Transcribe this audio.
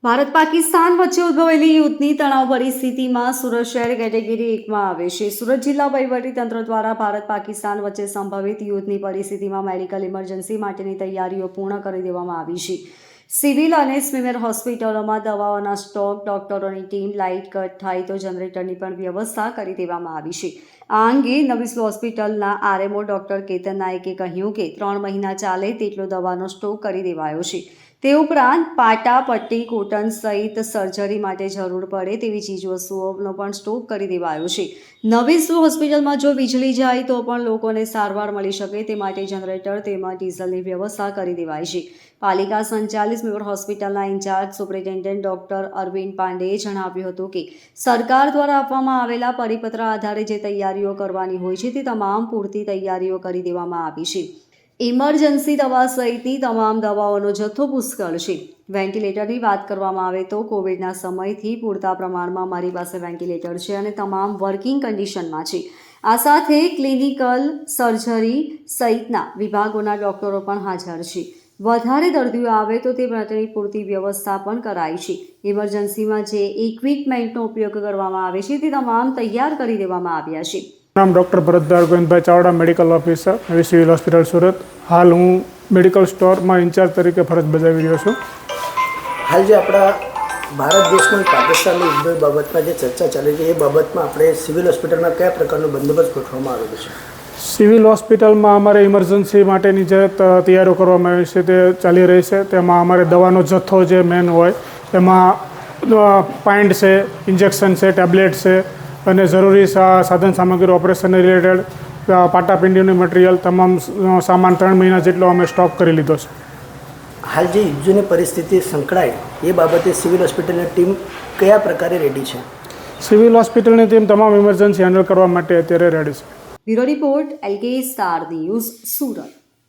ભારત પાકિસ્તાન વચ્ચે ઉદ્ભવેલી યુદ્ધની તણાવ પરિસ્થિતિમાં સુરત શહેર કેટેગરી 1માં આવે છે. સુરત જિલ્લા વહીવટીતંત્ર દ્વારા ભારત પાકિસ્તાન વચ્ચે સંભવિત યુદ્ધની પરિસ્થિતિમાં મેડિકલ ઇમરજન્સી માટેની તૈયારીઓ પૂર્ણ કરી દેવામાં આવી છે. સિવિલ અને સ્મીમેર હોસ્પિટલોમાં દવાઓના સ્ટોક, ડોક્ટરોની ટીમ, લાઇટ કટ થાય તો જનરેટરની પણ વ્યવસ્થા કરી દેવામાં આવી છે. આ અંગે નવી હોસ્પિટલના આરએમઓ ડોક્ટર કેતન નાયકે કહ્યું કે 3 મહિના ચાલે તેટલો દવાનો સ્ટોક કરી દેવાયો છે. તે ઉપરાંત પાટા, પટ્ટી, કોટન સહિત સર્જરી માટે જરૂર પડે તેવી ચીજવસ્તુઓનો પણ સ્ટોક કરી દેવાયો છે. નવી હોસ્પિટલમાં જો વીજળી જાય તો પણ લોકોને સારવાર મળી શકે તે માટે જનરેટર તેમજ ડીઝલની વ્યવસ્થા કરી દેવાઈ છે. પાલિકા સંચાલિત સ્મીમેર હોસ્પિટલના ઇન્ચાર્જ સુપ્રિન્ટેન્ડન્ટ ડોક્ટર અરવિંદ પાંડેએ જણાવ્યું હતું કે સરકાર દ્વારા આપવામાં આવેલા પરિપત્ર આધારે જે તૈયારીઓ કરવાની હોય છે તે તમામ પૂરતી તૈયારીઓ કરી દેવામાં આવી છે. ઇમરજન્સી દવા સહિતની તમામ દવાઓનો જથ્થો પુષ્કળ છે. વેન્ટિલેટરની વાત કરવામાં આવે તો કોવિડના સમયથી પૂરતા પ્રમાણમાં મારી પાસે વેન્ટિલેટર છે અને તમામ વર્કિંગ કન્ડિશનમાં છે. આ સાથે ક્લિનિકલ, સર્જરી સહિતના વિભાગોના ડોક્ટરો પણ હાજર છે. વધારે દર્દીઓ આવે તો તે માટેની પૂરતી વ્યવસ્થા પણ કરાઈ છે. ઇમરજન્સીમાં જે ઇક્વિપમેન્ટનો ઉપયોગ કરવામાં આવે છે તે તમામ તૈયાર કરી દેવામાં આવ્યા છે. નામ doctor Bharatbhai Govindbhai Chavda, medical officer, નવી સિવિલ હોસ્પિટલ સુરત. હાલ હું મેડિકલ સ્ટોરમાં ઇન્ચાર્જ તરીકે ફરજ બજાવી રહ્યો છું. હાલ જે આપણા ભારત દેશમાં પાકિસ્તાનની યુદ્ધ બાબતમાં જે ચર્ચા ચાલી છે એ બાબતમાં આપણે સિવિલ હોસ્પિટલમાં કયા પ્રકારનો બંદોબસ્ત ગોઠવવામાં આવેલો છે? સિવિલ હોસ્પિટલમાં અમારે ઇમરજન્સી માટેની જે તૈયારીઓ કરવામાં આવી છે તે ચાલી રહી છે. તેમાં અમારે દવાનો જથ્થો જે મેન હોય એમાં પાઇન્ટ છે, ઇન્જેક્શન છે, ટેબ્લેટ છે અને જરૂરી સાધન સામગ્રી, ઓપરેશનને રિલેટેડ પાટાપિંડીનું મટીરિયલ, તમામ સામાન 3 મહિના જેટલો અમે સ્ટોક કરી લીધો છે. હાલ જે યુદ્ધની પરિસ્થિતિ સંકળાય એ બાબતે સિવિલ હોસ્પિટલની ટીમ કયા પ્રકારે રેડી છે? સિવિલ હોસ્પિટલની ટીમ તમામ ઇમરજન્સી હેન્ડલ કરવા માટે અત્યારે રેડી છે. Bureau report, LK star news, Surat.